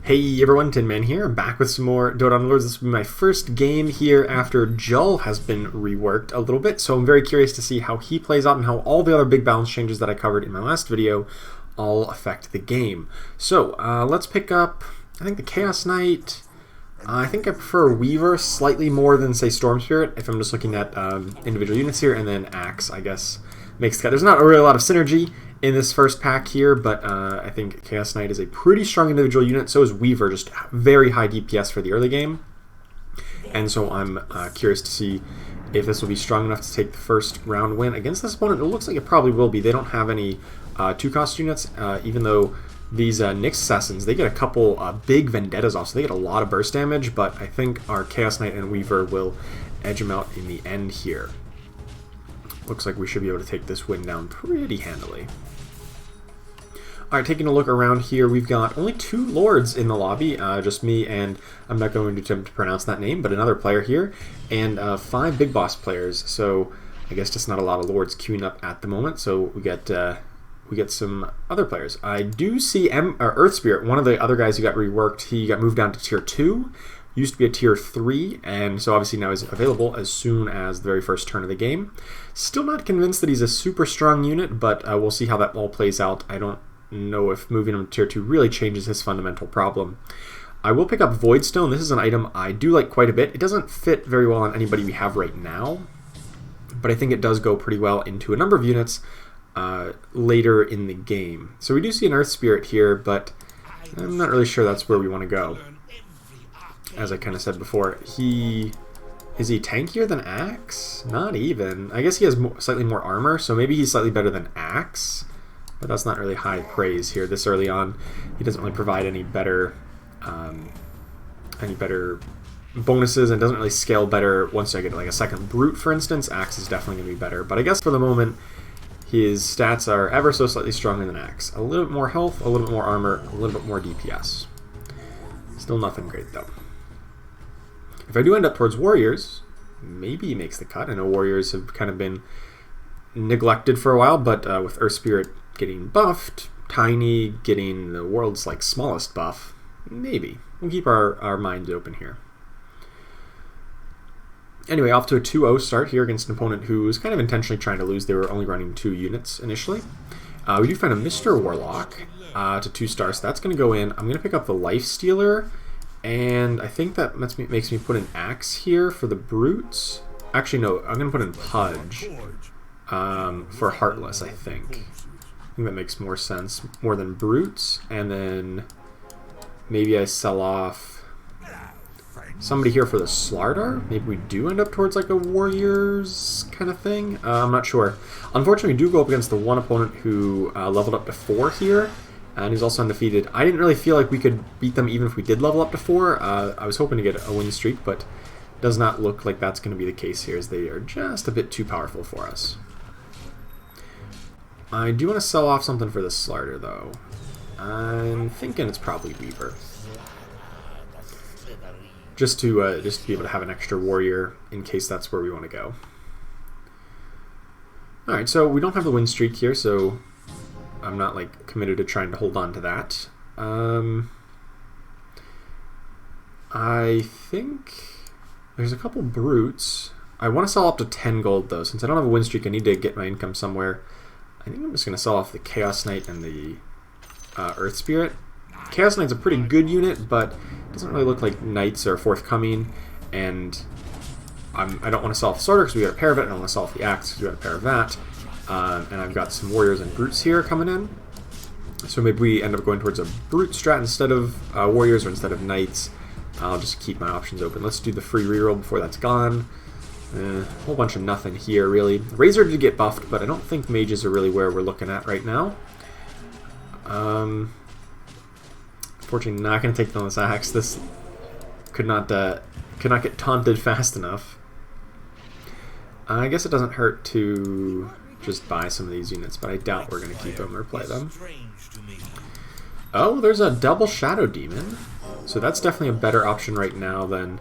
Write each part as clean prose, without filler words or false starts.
Hey everyone, Tin Man here. I'm back with some more Dota Underlords. This will be my first game here after Jull has been reworked a little bit, so I'm very curious to see how he plays out and how all the other big balance changes that I covered in my last video all affect the game. So let's pick up, I think, the Chaos Knight. I think I prefer Weaver slightly more than, say, Storm Spirit, if I'm just looking at individual units here, and then Axe, I guess, makes the cut. There's not really a lot of synergy in this first pack here, but I think Chaos Knight is a pretty strong individual unit. So is Weaver, just very high DPS for the early game. And so I'm curious to see if this will be strong enough to take the first round win against this opponent. It looks like it probably will be. They don't have any 2-cost units, even though these Nyx Assassins, they get a couple big Vendettas off, so they get a lot of burst damage, but I think our Chaos Knight and Weaver will edge them out in the end here. Looks like we should be able to take this win down pretty handily. Alright, taking a look around here, we've got only 2 Lords in the lobby, just me and, I'm not going to attempt to pronounce that name, but another player here, and 5 Big Boss players, so I guess just not a lot of Lords queuing up at the moment, so we get some other players. I do see Earth Spirit, one of the other guys who got reworked. He got moved down to tier 2, used to be a tier 3, and so obviously now he's available as soon as the very first turn of the game. Still not convinced that he's a super strong unit, but we'll see how that all plays out. I don't know if moving him to tier 2 really changes his fundamental problem. I will pick up Voidstone. This is an item I do like quite a bit. It doesn't fit very well on anybody we have right now, but I think it does go pretty well into a number of units later in the game. So we do see an Earth Spirit here, but I'm not really sure that's where we want to go. As I kind of said before, is he tankier than Axe? Not even. I guess he has slightly more armor, so maybe he's slightly better than Axe, but that's not really high praise here this early on. He doesn't really provide any better bonuses, and doesn't really scale better once I get like a second Brute, for instance. Axe is definitely going to be better, but I guess for the moment his stats are ever so slightly stronger than Axe. A little bit more health, a little bit more armor, a little bit more DPS. Still nothing great though. If I do end up towards Warriors, maybe he makes the cut. I know Warriors have kind of been neglected for a while, but with Earth Spirit getting buffed, Tiny getting the world's like smallest buff, maybe. We'll keep our minds open here. Anyway, off to a 2-0 start here against an opponent who was kind of intentionally trying to lose. They were only running 2 units initially. We do find a Mr. Warlock to 2 stars, so that's going to go in. I'm going to pick up the Lifestealer, and I think that makes me put an Axe here for the Brutes. Actually, no, I'm going to put in Pudge for Heartless, I think. I think that makes more sense, more than Brutes, and then maybe I sell off somebody here for the Slardar. Maybe we do end up towards like a Warriors kind of thing. I'm not sure. Unfortunately, we do go up against the one opponent who leveled up to 4 here, and he's also undefeated. I didn't really feel like we could beat them even if we did level up to 4. I was hoping to get a win streak, but does not look like that's going to be the case here, as they are just a bit too powerful for us. I do want to sell off something for the Slardar, though. I'm thinking it's probably Weaver. Just to be able to have an extra warrior in case that's where we want to go. Alright, so we don't have the win streak here, so I'm not like committed to trying to hold on to that. I think there's a couple Brutes. I want to sell up to 10 gold though. Since I don't have a win streak, I need to get my income somewhere. I think I'm just going to sell off the Chaos Knight and the Earth Spirit. Chaos Knight's a pretty good unit, but it doesn't really look like Knights are forthcoming, and I don't want to sell off the Slardar because we got a pair of it. I don't want to sell off the Axe because we got a pair of that. And I've got some Warriors and Brutes here coming in. So maybe we end up going towards a Brute strat instead of Warriors or instead of Knights. I'll just keep my options open. Let's do the free reroll before that's gone. A whole bunch of nothing here, really. Razor did get buffed, but I don't think mages are really where we're looking at right now. Unfortunately, not going to take down this Axe. This could not get taunted fast enough. I guess it doesn't hurt to just buy some of these units, but I doubt we're going to keep them or play them. Oh, there's a double Shadow Demon. So that's definitely a better option right now than,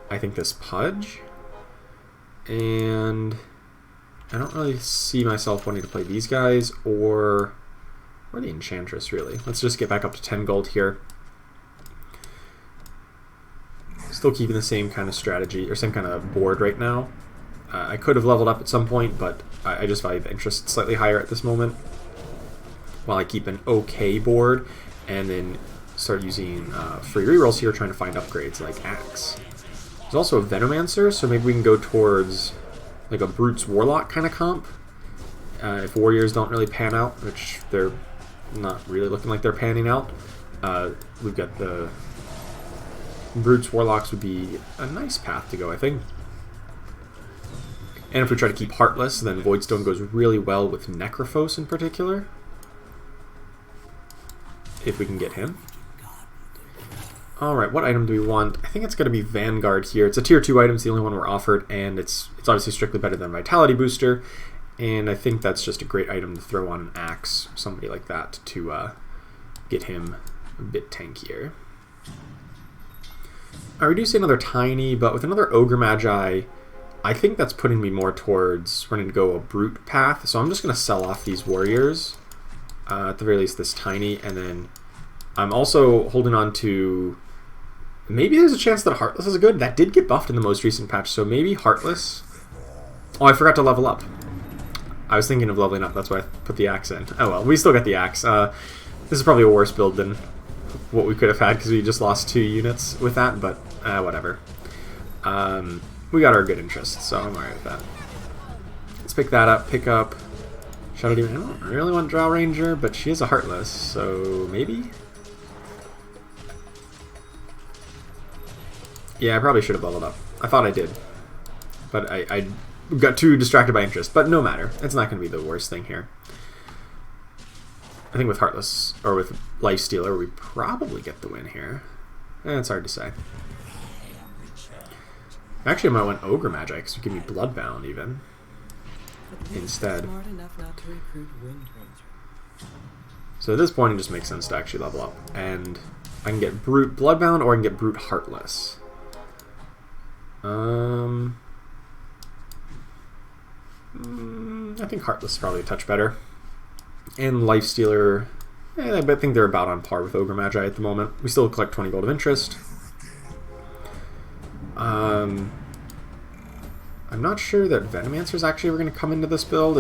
I think, this Pudge. And I don't really see myself wanting to play these guys or the Enchantress, really. Let's just get back up to 10 gold here. Still keeping the same kind of strategy, or same kind of board right now. I could have leveled up at some point, but I just value the interest slightly higher at this moment, while I keep an okay board, and then start using free rerolls here, trying to find upgrades like Axe. There's also a Venomancer, so maybe we can go towards like a Brute's Warlock kind of comp. If Warriors don't really pan out, which they're not really looking like they're panning out, we've got the Brute's Warlocks would be a nice path to go, I think. And if we try to keep Heartless, then Voidstone goes really well with Necrophos in particular. If we can get him. Alright, what item do we want? I think it's going to be Vanguard here. It's a tier 2 item, it's the only one we're offered, and it's obviously strictly better than Vitality Booster. And I think that's just a great item to throw on an Axe, somebody like that, to get him a bit tankier. Alright, we do see another Tiny, but with another Ogre Magi, I think that's putting me more towards running to go a Brute path. So I'm just going to sell off these Warriors, at the very least this Tiny, and then I'm also holding on to... Maybe there's a chance that Heartless is good. That did get buffed in the most recent patch, so maybe Heartless... Oh, I forgot to level up. I was thinking of leveling up, that's why I put the Axe in. Oh well, we still got the Axe. This is probably a worse build than what we could have had, because we just lost 2 units with that, but whatever. We got our good interest, so I'm alright with that. Let's pick that up, pick up Shadow Demon. I don't really want Drow Ranger, but she is a Heartless, so maybe? Yeah, I probably should have leveled up. I thought I did, but I got too distracted by interest. But no matter, it's not going to be the worst thing here. I think with Heartless, or with Lifestealer, we probably get the win here. It's hard to say. Actually, I might want Ogre Magi, because it would give me Bloodbound, even, instead. So at this point, it just makes sense to actually level up. And I can get Brute Bloodbound, or I can get Brute Heartless. I think Heartless is probably a touch better. And Lifestealer, I think they're about on par with Ogre Magi at the moment. We still collect 20 gold of interest. I'm not sure that Venomancer is actually ever going to come into this build.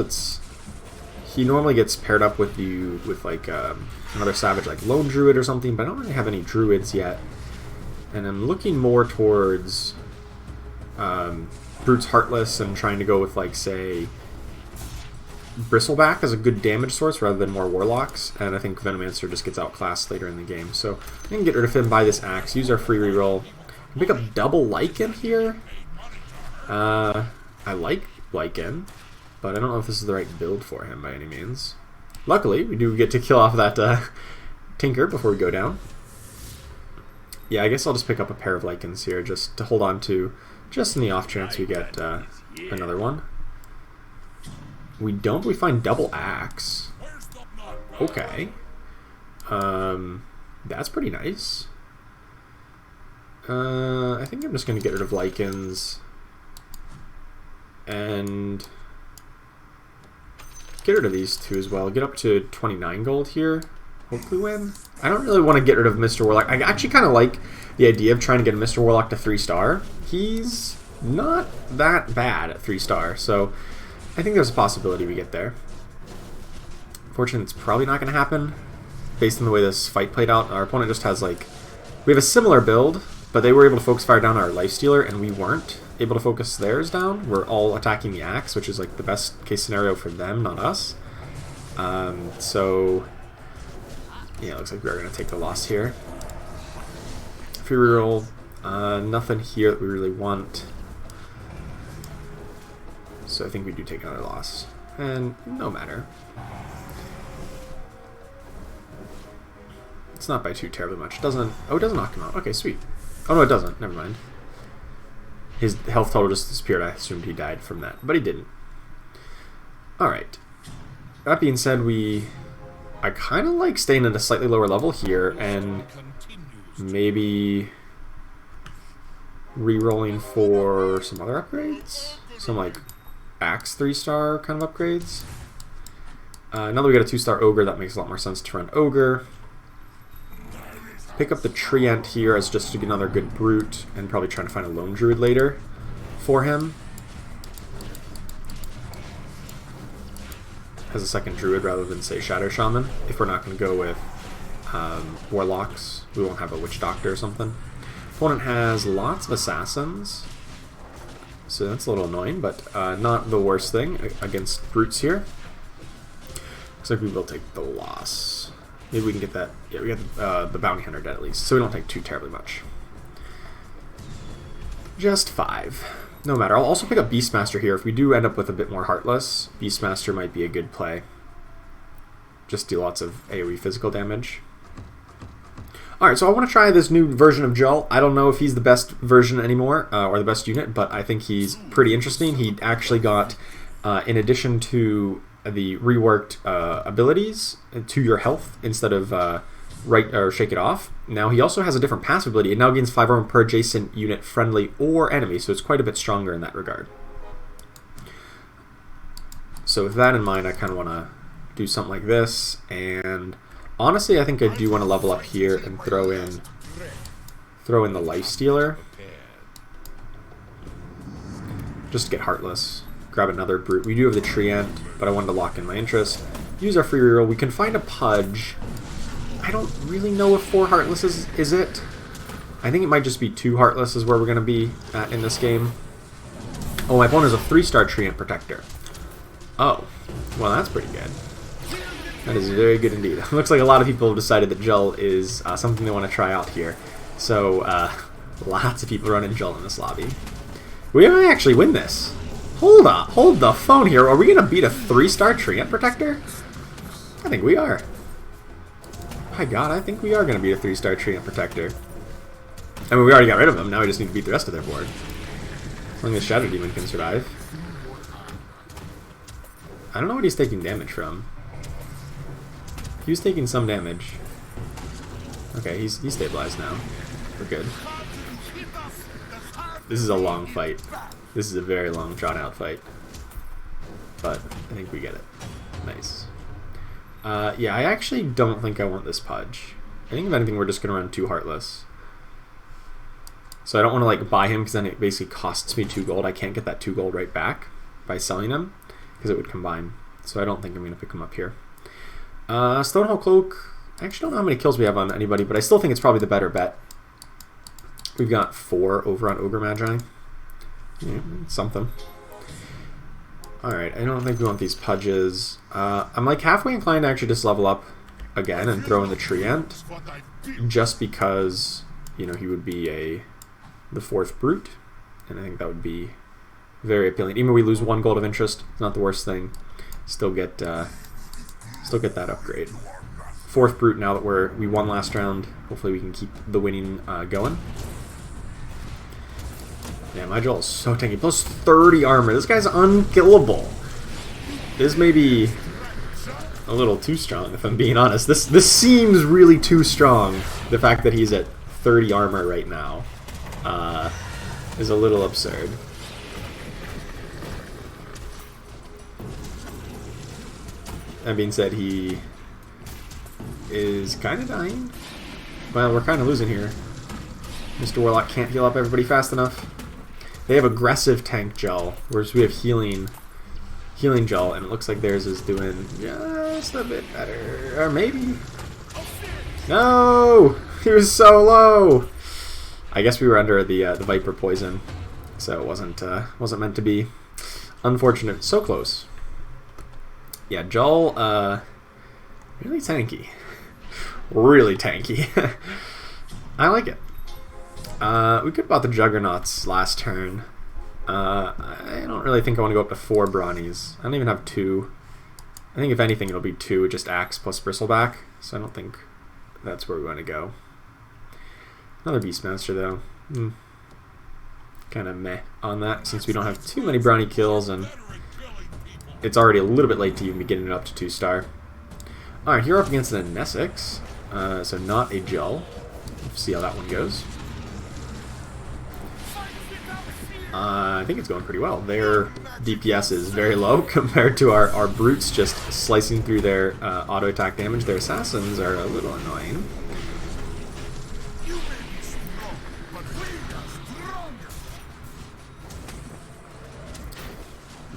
He normally gets paired up with like another Savage like Lone Druid or something, but I don't really have any Druids yet. And I'm looking more towards Brute's Heartless and trying to go with, like, say, Bristleback as a good damage source rather than more Warlocks, and I think Venomancer just gets outclassed later in the game. So I can get rid of him, buy this Axe, use our free reroll, pick up double Lycan here. I like Lycan, but I don't know if this is the right build for him by any means. Luckily, we do get to kill off that Tinker before we go down. Yeah, I guess I'll just pick up a pair of Lycans here just to hold on to, just in the off chance we get another one. We don't, we find double Axe. Okay. That's pretty nice. I think I'm just going to get rid of Lycans and get rid of these two as well. Get up to 29 gold here. Hopefully win. I don't really want to get rid of Mr. Warlock. I actually kind of like the idea of trying to get Mr. Warlock to 3-star. He's not that bad at 3-star, so I think there's a possibility we get there. Unfortunately, it's probably not going to happen based on the way this fight played out. Our opponent just has, like, we have a similar build, but they were able to focus fire down our Lifestealer, and we weren't able to focus theirs down. We're all attacking the Axe, which is, like, the best case scenario for them, not us. So yeah, it looks like we're going to take the loss here. Free reroll, nothing here that we really want. So I think we do take another loss. And no matter. It's not by too terribly much. It doesn't... Oh, it doesn't knock him out. Okay, sweet. Oh, no, it doesn't. Never mind. His health total just disappeared. I assumed he died from that. But he didn't. Alright. That being said, I kind of like staying at a slightly lower level here and maybe re-rolling for some other upgrades. Some, like, Axe 3-star kind of upgrades. Now that we got a 2-star Ogre, that makes a lot more sense to run Ogre. Pick up the Treant here as just another good brute, and probably trying to find a lone druid later for him. As a second druid rather than, say, Shadow Shaman. If we're not going to go with Warlocks, we won't have a Witch Doctor or something. Opponent has lots of Assassins, so that's a little annoying, but not the worst thing against brutes here. Looks like we will take the loss. Maybe we can get that. Yeah, we got the Bounty Hunter dead at least, so we don't take too terribly much. Just 5. No matter. I'll also pick up Beastmaster here. If we do end up with a bit more Heartless, Beastmaster might be a good play. Just do lots of AoE physical damage. Alright, so I want to try this new version of Jull. I don't know if he's the best version anymore, or the best unit, but I think he's pretty interesting. He actually got, in addition to the reworked abilities, to your health instead of shake it off. Now he also has a different passive ability. It now gains 5 armor per adjacent unit, friendly or enemy, so it's quite a bit stronger in that regard. So with that in mind, I kind of want to do something like this, and honestly, I think I do want to level up here and throw in the Lifestealer. Just to get Heartless. Grab another brute. We do have the Treant, but I wanted to lock in my interest. Use our free reroll. We can find a Pudge. I don't really know if 4 Heartlesses is it. I think it might just be 2 Heartlesses where we're going to be at in this game. Oh, my opponent is a 3-star Treant Protector. Oh, well that's pretty good. That is very good indeed. Looks like a lot of people have decided that Jull is something they want to try out here. So, lots of people running Jull in this lobby. We might actually win this. Hold up, hold the phone here. Are we going to beat a 3-star Treant Protector? I think we are. My god, I think we are going to beat a 3-star Treant Protector. I mean, we already got rid of them. Now we just need to beat the rest of their board. As long as Shadow Demon can survive. I don't know what he's taking damage from. He was taking some damage. Okay, he's stabilized now. We're good. This is a long fight. This is a very long, drawn-out fight. But I think we get it. Nice. Yeah, I actually don't think I want this Pudge. I think if anything, we're just going to run 2 Heartless. So I don't want to like buy him because then it basically costs me 2 gold. I can't get that 2 gold right back by selling him because it would combine. So I don't think I'm going to pick him up here. Stonehold Cloak. I actually don't know how many kills we have on anybody, but I still think it's probably the better bet. We've got 4 over on Ogre Magi. Yeah, something. Alright, I don't think we want these Pudges. I'm like halfway inclined to actually just level up again and throw in the Treant. Just because, you know, he would be the 4th Brute. And I think that would be very appealing. Even if we lose 1 gold of interest, it's not the worst thing. Still get that upgrade. 4th Brute now that we won last round. Hopefully we can keep the winning going. Yeah, my Jull is so tanky. Plus 30 armor. This guy's unkillable. This may be a little too strong, if I'm being honest. This seems really too strong. The fact that he's at 30 armor right now is a little absurd. That being said, he is kind of dying. Well, we're kind of losing here. Mr. Warlock can't heal up everybody fast enough. They have aggressive tank Jull, whereas we have healing Jull, and it looks like theirs is doing just a bit better. Or maybe. No! He was so low! I guess we were under the Viper poison, so it wasn't meant to be. Unfortunate. So close. Yeah, Jull, really tanky. Really tanky. I like it. We could have bought the Juggernauts last turn. I don't really think I want to go up to 4 Brawnies. I don't even have 2. I think if anything it'll be 2, just Axe plus Bristleback. So I don't think that's where we want to go. Another Beastmaster though. Kind of meh on that since we don't have too many Brownie kills and it's already a little bit late to even be getting it up to 2-star. Alright, here we're up against an Nesix. So not a Jull. Let's see how that one goes. I think it's going pretty well. Their DPS is very low compared to our brutes just slicing through their auto attack damage. Their assassins are a little annoying.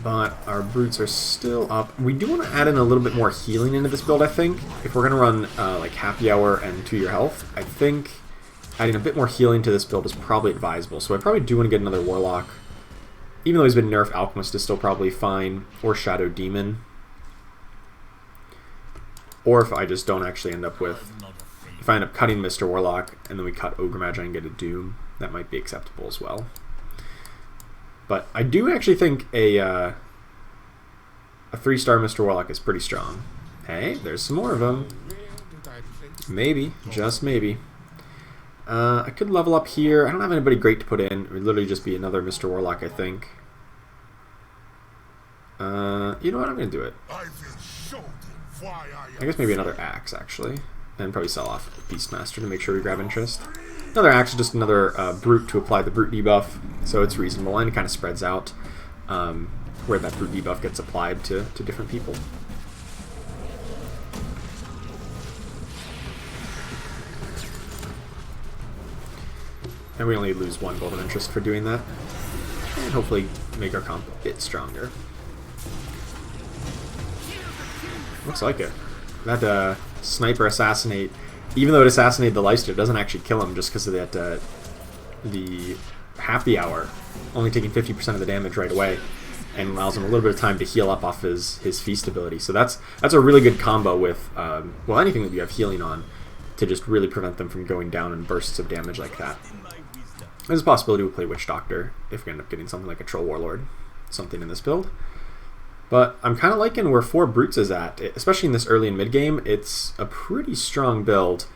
But our brutes are still up. We do want to add in a little bit more healing into this build, I think. If we're going to run like Happy Hour and 2-year health, I think adding a bit more healing to this build is probably advisable. So I probably do want to get another Warlock. Even though he's been nerfed, Alchemist is still probably fine. Or Shadow Demon. Or if I just don't actually end up with... If I end up cutting Mr. Warlock, and then we cut Ogre Magi and get a Doom, that might be acceptable as well. But I do actually think a 3-star Mr. Warlock is pretty strong. Hey, there's some more of them. Maybe, just maybe. I could level up here. I don't have anybody great to put in. It would literally just be another Mr. Warlock, I think. You know what? I'm going to do it. I guess maybe another Axe, actually. And probably sell off Beastmaster to make sure we grab interest. Another Axe is just another Brute to apply the Brute debuff, so it's reasonable, and it kind of spreads out where that Brute debuff gets applied to different people. And we only lose 1 golden interest for doing that, and hopefully make our comp a bit stronger. Looks like it. That Sniper Assassinate, even though it assassinated the lifesteal, it doesn't actually kill him just because of that the Happy Hour, only taking 50% of the damage right away, and allows him a little bit of time to heal up off his Feast ability. So that's a really good combo with well, anything that you have healing on, to just really prevent them from going down in bursts of damage like that. There's a possibility we'll play Witch Doctor if we end up getting something like a Troll Warlord, something in this build. But I'm kind of liking where 4 Brutes is at, especially in this early and mid game. It's a pretty strong build,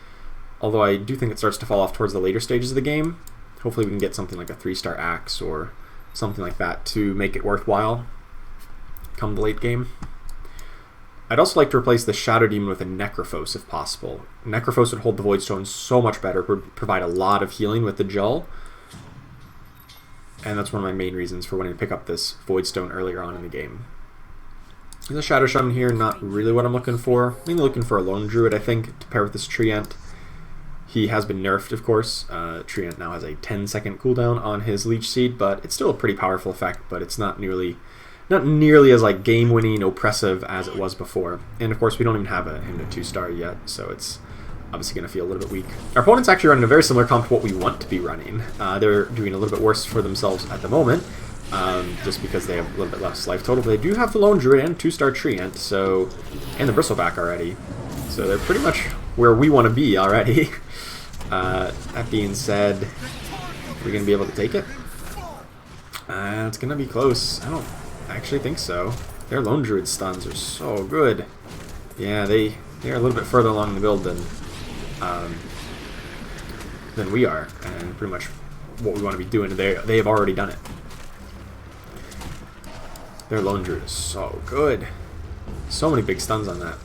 although I do think it starts to fall off towards the later stages of the game. Hopefully we can get something like a 3-star Axe or something like that to make it worthwhile come the late game. I'd also like to replace the Shadow Demon with a Necrophos if possible. Necrophos would hold the Void Stone so much better, would provide a lot of healing with the Jull. And that's one of my main reasons for wanting to pick up this Void Stone earlier on in the game. There's a Shadow Shaman here, not really what I'm looking for. I'm mainly looking for a Lone Druid, I think, to pair with this Treant. He has been nerfed, of course. Treant now has a 10-second cooldown on his Leech Seed, but it's still a pretty powerful effect, but it's not nearly as like game-winning, oppressive as it was before. And of course, we don't even have him to 2-star yet, so it's obviously going to feel a little bit weak. Our opponent's actually running a very similar comp to what we want to be running. They're doing a little bit worse for themselves at the moment, just because they have a little bit less life total. But they do have the Lone Druid and 2-star Treant, so, and the Bristleback already. So they're pretty much where we want to be already. That being said, are we going to be able to take it? It's going to be close. I don't actually think so. Their Lone Druid stuns are so good. Yeah, they are a little bit further along in the build than we are, and pretty much what we want to be doing. They have already done it. Their Lone Druid is so good. So many big stuns on that.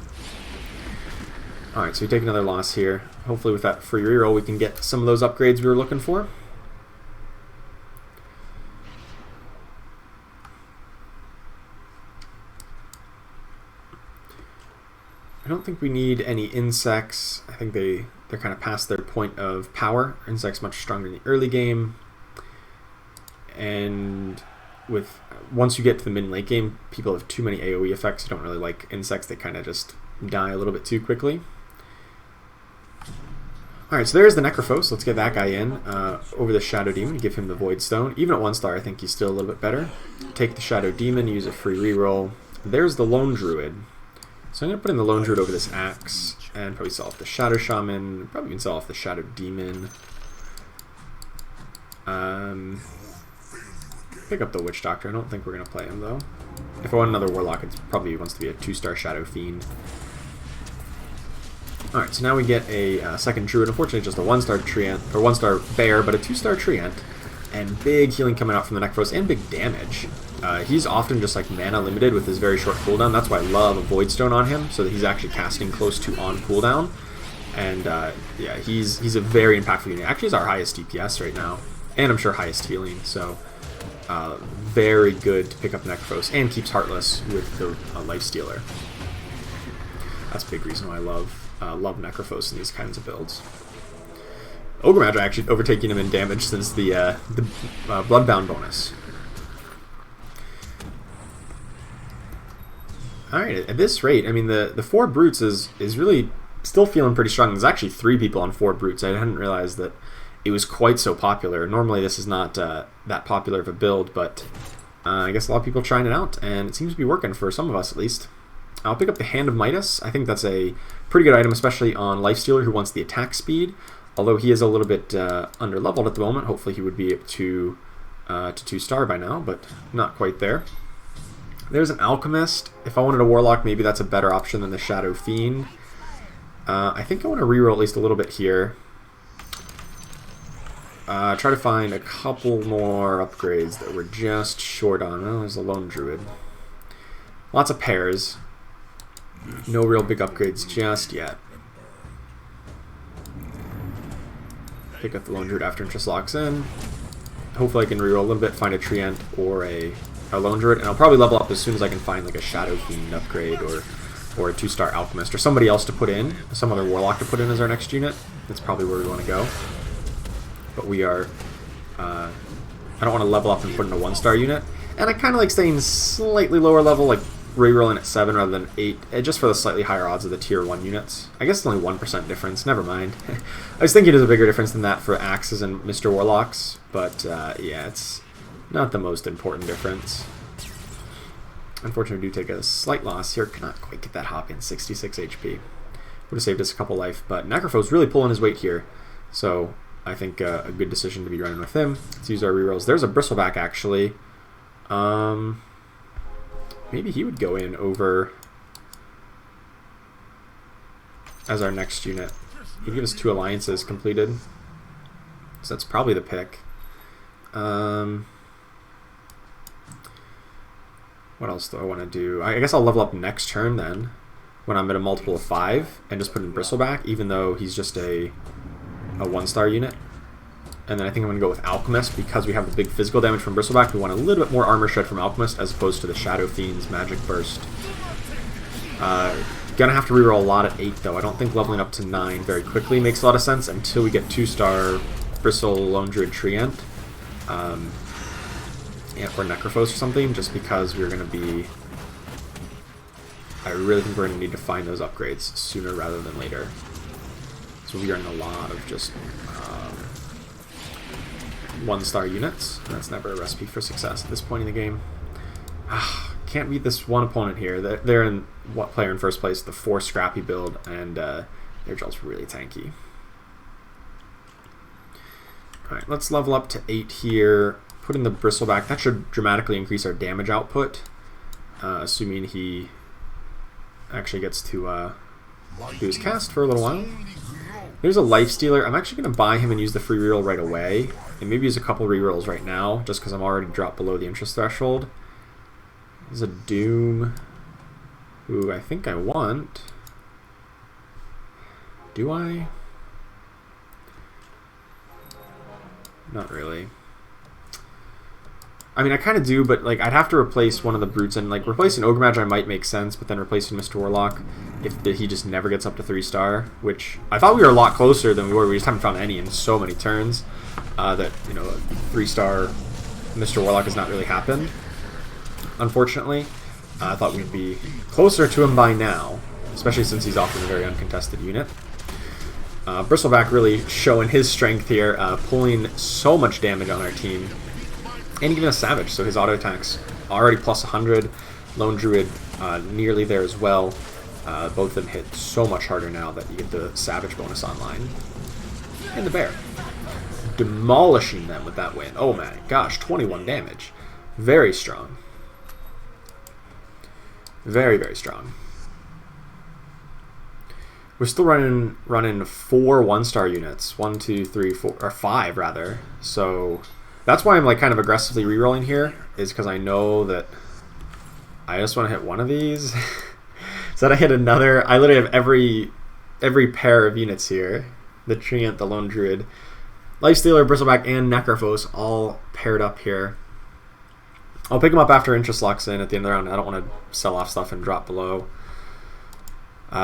Alright, so we take another loss here. Hopefully with that free reroll we can get some of those upgrades we were looking for. I don't think we need any insects. I think they're kind of past their point of power. Insects much stronger in the early game. And once you get to the mid and late game, people have too many AoE effects. You don't really like insects. They kind of just die a little bit too quickly. Alright, so there's the Necrophos. Let's get that guy in over the Shadow Demon, give him the Void Stone. Even at 1-star, I think he's still a little bit better. Take the Shadow Demon, use a free reroll. There's the Lone Druid. So I'm going to put in the Lone Druid over this Axe, and probably sell off the Shadow Shaman, probably even sell off the Shadow Demon. Pick up the Witch Doctor. I don't think we're going to play him, though. If I want another Warlock, it probably wants to be a 2-star Shadow Fiend. Alright, so now we get a second Druid. Unfortunately, just a 1-star Treant, or 1-star Bear, but a 2-star Treant. And big healing coming out from the Necrophos, and big damage. He's often just like mana limited with his very short cooldown. That's why I love a Void Stone on him, so that he's actually casting close to on cooldown. And yeah, he's a very impactful unit. Actually, he's our highest DPS right now, and I'm sure highest healing. So very good to pick up Necrophos, and keeps Heartless with the Life Stealer. That's a big reason why I love Necrophos in these kinds of builds. Ogre Magi actually overtaking him in damage since the Bloodbound bonus. Alright, at this rate, I mean, the 4 brutes is really still feeling pretty strong. There's actually 3 people on 4 brutes. I hadn't realized that it was quite so popular. Normally this is not that popular of a build, but I guess a lot of people are trying it out, and it seems to be working for some of us at least. I'll pick up the Hand of Midas. I think that's a pretty good item, especially on Lifestealer who wants the attack speed. Although he is a little bit under leveled at the moment. Hopefully he would be up to 2-star by now, but not quite there. There's an Alchemist. If I wanted a Warlock, maybe that's a better option than the Shadow Fiend. I think I want to reroll at least a little bit here. Try to find a couple more upgrades that we're just short on. Oh, there's a Lone Druid. Lots of pairs. No real big upgrades just yet. Pick up the Lone Druid after interest locks in. Hopefully I can reroll a little bit, find a Treant or a Lone Druid, and I'll probably level up as soon as I can find like a Shadow Fiend upgrade or a 2-star Alchemist or somebody else to put in, some other Warlock to put in as our next unit. That's probably where we want to go. But we are, I don't want to level up and put in a 1-star unit, and I kind of like staying slightly lower level, like rerolling at 7 rather than 8, just for the slightly higher odds of the tier 1 units. I guess it's only 1% difference, never mind. I was thinking there's a bigger difference than that for Axes and Mr. Warlocks, but yeah, it's not the most important difference. Unfortunately, we do take a slight loss here. Cannot quite get that hop in. 66 HP. Would have saved us a couple life, but Necrophos really pulling his weight here. So I think a good decision to be running with him. Let's use our rerolls. There's a Bristleback, actually. Maybe he would go in over as our next unit. He'd give us 2 alliances completed. So that's probably the pick. What else do I want to do? I guess I'll level up next turn then, when I'm at a multiple of 5, and just put in Bristleback, even though he's just a 1-star unit. And then I think I'm going to go with Alchemist, because we have the big physical damage from Bristleback. We want a little bit more armor shred from Alchemist, as opposed to the Shadow Fiend's Magic Burst. Gonna have to reroll a lot at 8, though. I don't think leveling up to 9 very quickly makes a lot of sense until we get 2-star Bristle Lone Druid Treant. Yeah, or Necrophos or something, just because we're going to be... I really think we're going to need to find those upgrades sooner rather than later. So we are in a lot of just 1-star units. That's never a recipe for success at this point in the game. Can't beat this one opponent here. They're in what player in first place, the 4 Scrappy build, and their Jull's really tanky. Alright, let's level up to 8 here. Put in the Bristleback. That should dramatically increase our damage output, assuming he actually gets to do his cast for a little while. There's a Lifestealer. I'm actually going to buy him and use the free reroll right away, and maybe use a couple rerolls right now, just because I'm already dropped below the interest threshold. There's a Doom, who I think I want. Do I? Not really. I mean, I kind of do, but like I'd have to replace one of the brutes, and like replacing Ogre Magi might make sense, but then replacing Mr. Warlock if he just never gets up to 3-star, which I thought we were a lot closer than we were. We just haven't found any in so many turns that, you know, 3-star Mr. Warlock has not really happened. Unfortunately, I thought we'd be closer to him by now, especially since he's often a very uncontested unit. Bristleback really showing his strength here, pulling so much damage on our team. And even a Savage, so his auto attacks already plus 100. Lone Druid nearly there as well. Both of them hit so much harder now that you get the Savage bonus online. And the Bear. Demolishing them with that win. Oh my gosh, 21 damage. Very strong. Very, very strong. We're still running 4 1-star units. 1, 2, 3, 4, or 5 rather. So... that's why I'm like kind of aggressively rerolling here, is because I know that I just want to hit one of these. So that I hit another. I literally have every pair of units here. The Treant, the Lone Druid, Lifestealer, Bristleback, and Necrophos all paired up here. I'll pick them up after interest locks in at the end of the round. I don't want to sell off stuff and drop below.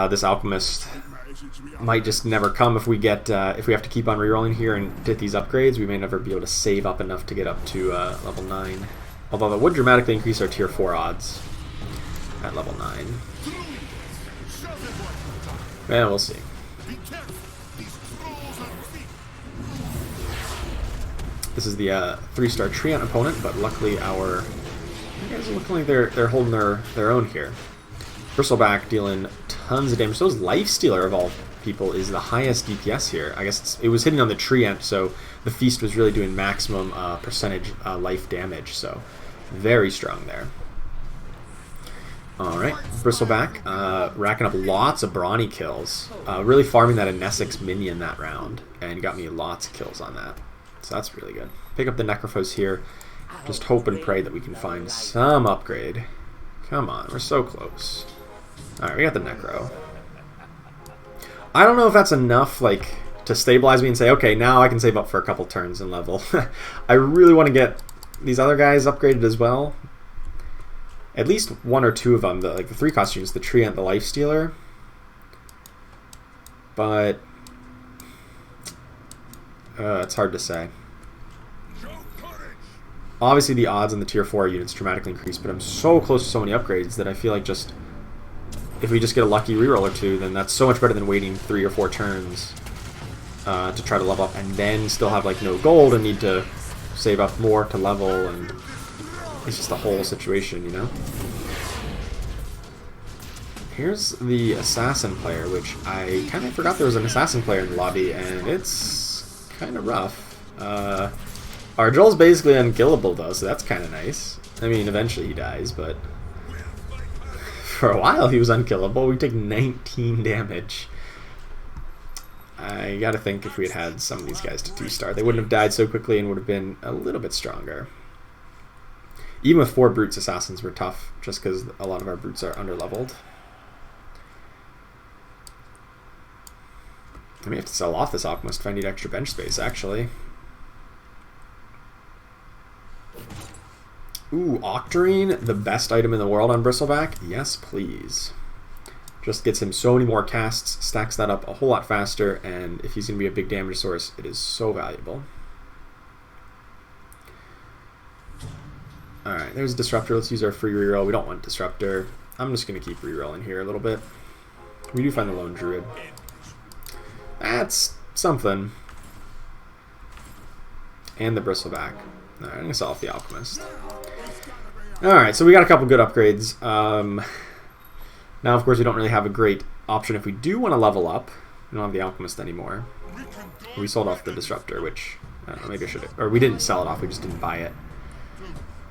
This Alchemist might just never come if we get if we have to keep on rerolling here and get these upgrades. We may never be able to save up enough to get up to level 9. Although that would dramatically increase our tier 4 odds. at level 9. Yeah, we'll see. This is the 3-star Treant opponent, but luckily our guys are looking like they're holding their own here. Bristleback dealing tons of damage. So Lifestealer of all people is the highest DPS here. I guess it was hitting on the Treant, so the Feast was really doing maximum percentage life damage. So very strong there. Alright, Bristleback racking up lots of brawny kills. Really farming that Inesix minion that round, and got me lots of kills on that. So that's really good. Pick up the Necrophos here. Just hope and pray that we can find some upgrade. Come on, we're so close. Alright, we got the Necro. I don't know if that's enough, like, to stabilize me and say, okay, now I can save up for a couple turns and level. I really want to get these other guys upgraded as well. At least 1 or 2 of them, like the 3 costumes, the Treant, the Lifestealer. But it's hard to say. Obviously the odds on the tier 4 units dramatically increase, but I'm so close to so many upgrades that I feel like just if we just get a lucky reroll or 2, then that's so much better than waiting 3 or 4 turns to try to level up and then still have like no gold and need to save up more to level, and it's just a whole situation, you know? Here's the assassin player, which I kind of forgot there was an assassin player in the lobby, and it's kind of rough. Our Jull's basically unkillable though, so that's kind of nice. I mean, eventually he dies, but for a while he was unkillable. We take 19 damage. I gotta think if we had had some of these guys to 2-star, they wouldn't have died so quickly and would have been a little bit stronger. Even with 4 brutes, assassins were tough, just because a lot of our brutes are underleveled. I may have to sell off this Alchemist if I need extra bench space, actually. Ooh, Octarine, the best item in the world on Bristleback? Yes, please. Just gets him so many more casts, stacks that up a whole lot faster, and if he's going to be a big damage source, it is so valuable. Alright, there's a Disruptor. Let's use our free reroll. We don't want Disruptor. I'm just going to keep rerolling here a little bit. We do find the Lone Druid. That's something. And the Bristleback. Alright, I'm going to sell off the Alchemist. Alright, so we got a couple good upgrades. Now, of course, we don't really have a great option if we do want to level up. We don't have the Alchemist anymore. We sold off the Disruptor, which, I don't know, maybe I should have... Or we didn't sell it off, we just didn't buy it.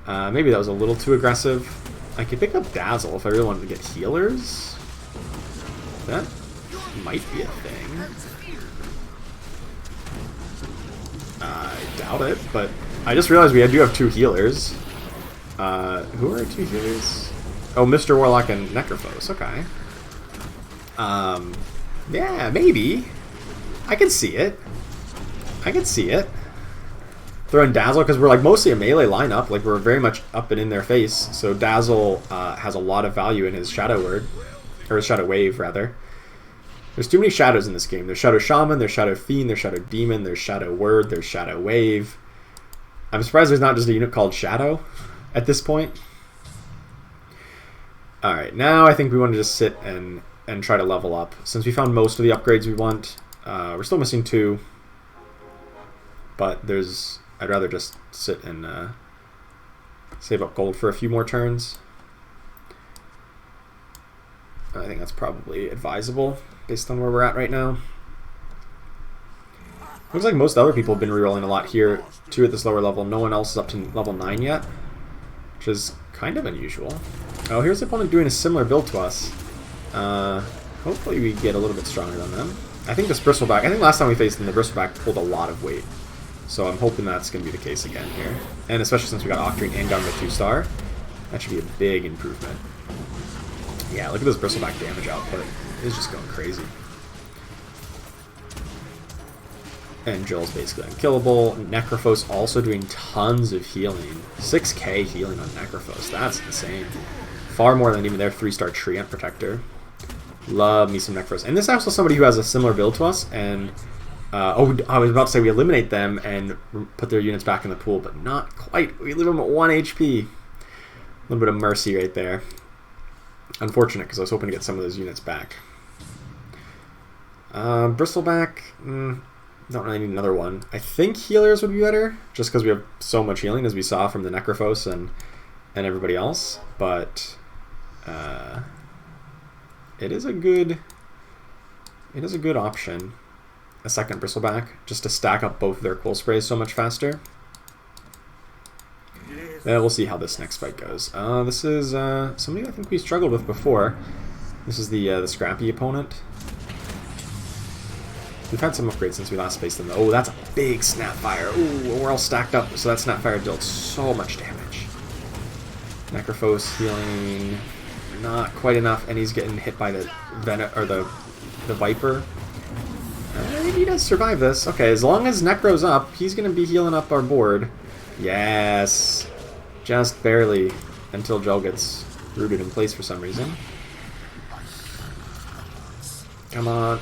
Maybe that was a little too aggressive. I could pick up Dazzle if I really wanted to get healers. That might be a thing. I doubt it, but I just realized we do have 2 healers. Who are our 2 healers? Oh, Mr. Warlock and Necrophos. Okay. Yeah, maybe. I can see it. I can see it. Throwing Dazzle, because we're like mostly a melee lineup. Like, we're very much up and in their face. So Dazzle has a lot of value in his Shadow Word. Or his Shadow Wave, rather. There's too many shadows in this game. There's Shadow Shaman, there's Shadow Fiend, there's Shadow Demon, there's Shadow Word, there's Shadow Wave. I'm surprised there's not just a unit called Shadow at this point. Alright, now I think we want to just sit and try to level up. Since we found most of the upgrades we want, we're still missing 2. But I'd rather just sit and save up gold for a few more turns. I think that's probably advisable based on where we're at right now. Looks like most other people have been rerolling a lot here, too, at this lower level. No one else is up to level 9 yet, which is kind of unusual. Oh, here's the opponent doing a similar build to us. Hopefully we get a little bit stronger than them. I think this Bristleback, I think last time we faced them, the Bristleback pulled a lot of weight. So I'm hoping that's going to be the case again here. And especially since we got Octarine and got him a 2-star, that should be a big improvement. Yeah, look at this Bristleback damage output. It's just going crazy. And Jull's basically unkillable. Necrophos also doing tons of healing. 6k healing on Necrophos. That's insane. Far more than even their 3-star Treant Protector. Love me some Necrophos. And this is also somebody who has a similar build to us. And oh, I was about to say we eliminate them and put their units back in the pool, but not quite. We leave them at 1 HP. A little bit of mercy right there. Unfortunate, because I was hoping to get some of those units back. Bristleback, don't really need another one. I think healers would be better, just because we have so much healing, as we saw from the Necrophos and everybody else. But it is a good option. A second Bristleback, just to stack up both their cool sprays so much faster. We'll see how this next fight goes. This is somebody I think we struggled with before. This is the scrappy opponent. We've had some upgrades since we last faced them. Oh, that's a big Snapfire. Ooh, we're all stacked up, so that Snapfire dealt so much damage. Necrophos healing not quite enough, and he's getting hit by the Viper. I think he does survive this. Okay, as long as Necro's up, he's going to be healing up our board. Yes. Just barely, until Jull gets rooted in place for some reason. Come on.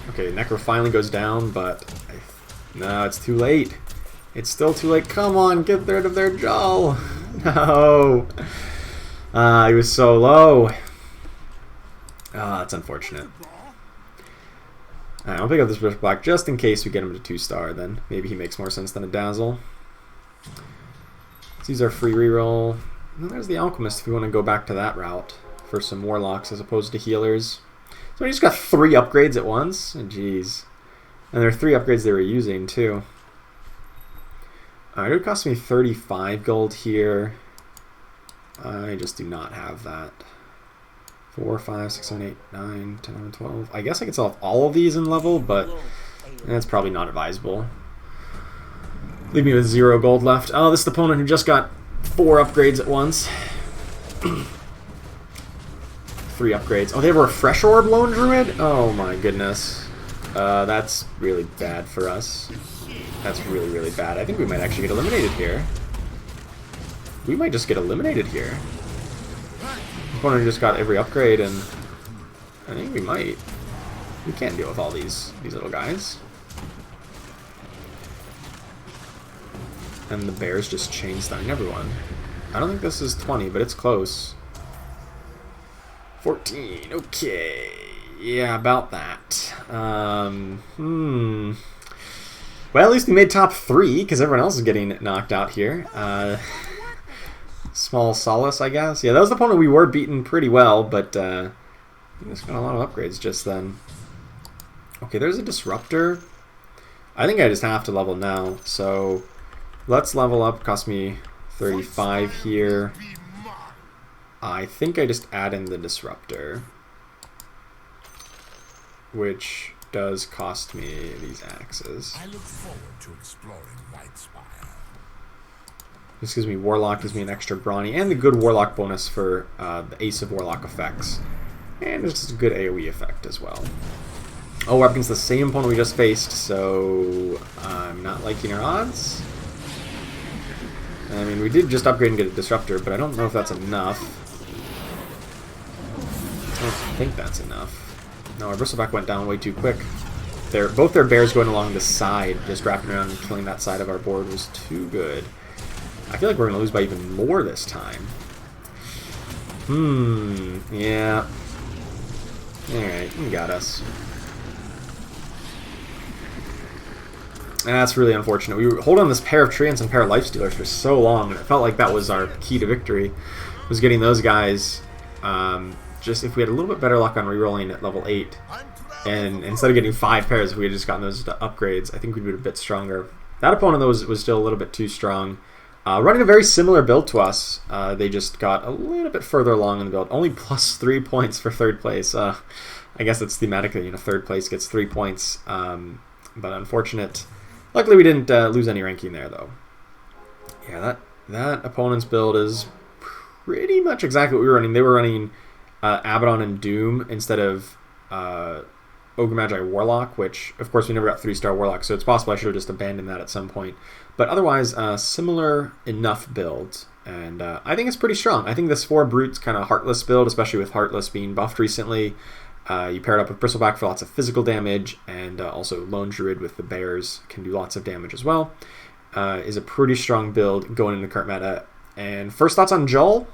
Okay, Necro finally goes down, but no, it's too late. It's still too late. Come on, get rid of their Jull. No. He was so low. That's unfortunate. I'll pick up this Bristleback just in case we get him to 2-star, then maybe he makes more sense than a Dazzle. Let's use our free reroll. And there's the Alchemist if we want to go back to that route for some Warlocks as opposed to healers. So we just got 3 upgrades at once? Jeez. And there are 3 upgrades they were using too. It would cost me 35 gold here. I just do not have that. 4, 5, 6, 7, 8, 9, 10, 11, 12. I guess I could sell all of these in level, but that's probably not advisable. Leave me with 0 gold left. Oh, this is the opponent who just got 4 upgrades at once. 3 upgrades. Oh, they have a Refresh Orb Lone Druid? Oh my goodness. That's really bad for us. That's really, really bad. I think we might actually get eliminated here. We might just get eliminated here. Opponent just got every upgrade, and I think we might. We can't deal with all these little guys. And the bears just chain-stunning everyone. I don't think this is 20, but it's close. 14, okay. Yeah, about that. Well, at least we made top 3, because everyone else is getting knocked out here. Small solace, I guess. Yeah, that was the opponent we were beating pretty well, but we just got a lot of upgrades just then. Okay, there's a Disruptor. I think I just have to level now, so let's level up. Cost me 35 here. I think I just add in the Disruptor, which does cost me these axes. I look forward to exploring Whitespire. This gives me Warlock, gives me an extra Brawny, and the good Warlock bonus for the Ace of Warlock effects. And it's just a good AoE effect as well. Oh, we're up against the same opponent we just faced, so I'm not liking our odds. I mean, we did just upgrade and get a Disruptor, but I don't know if that's enough. I don't think that's enough. No, our Bristleback went down way too quick. Both their bears going along the side, just wrapping around and killing that side of our board was too good. I feel like we're going to lose by even more this time. Yeah. Alright, you got us. And that's really unfortunate. We were holding on this pair of Treants and pair of Lifestealers for so long, and it felt like that was our key to victory, was getting those guys. Just if we had a little bit better luck on rerolling at level 8, and instead of getting 5 pairs, if we had just gotten those upgrades, I think we'd be a bit stronger. That opponent, though, was still a little bit too strong. Running a very similar build to us, they just got a little bit further along in the build. Only plus 3 points for 3rd place. I guess it's thematic that 3rd place gets 3 points, but unfortunate. Luckily, we didn't lose any ranking there, though. Yeah, that opponent's build is pretty much exactly what we were running. They were running Abaddon and Doom instead of Ogre Magi Warlock, which, of course, we never got 3-star Warlock, so it's possible I should have just abandoned that at some point. But otherwise, similar enough build, and I think it's pretty strong. I think this 4 Brutes kind of Heartless build, especially with Heartless being buffed recently, you pair it up with Bristleback for lots of physical damage, and also Lone Druid with the Bears can do lots of damage as well, is a pretty strong build going into current meta. And first thoughts on Jull?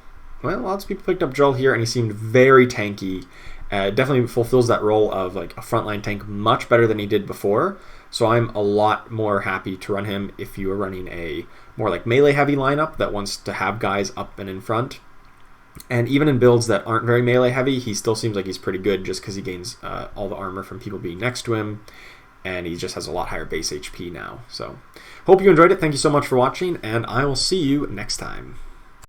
well, lots of people picked up Jull here, and he seemed very tanky. Definitely fulfills that role of like a frontline tank much better than he did before. So I'm a lot more happy to run him if you are running a more like melee heavy lineup that wants to have guys up and in front. And even in builds that aren't very melee heavy, he still seems like he's pretty good just because he gains all the armor from people being next to him. And he just has a lot higher base HP now. So hope you enjoyed it. Thank you so much for watching, and I will see you next time.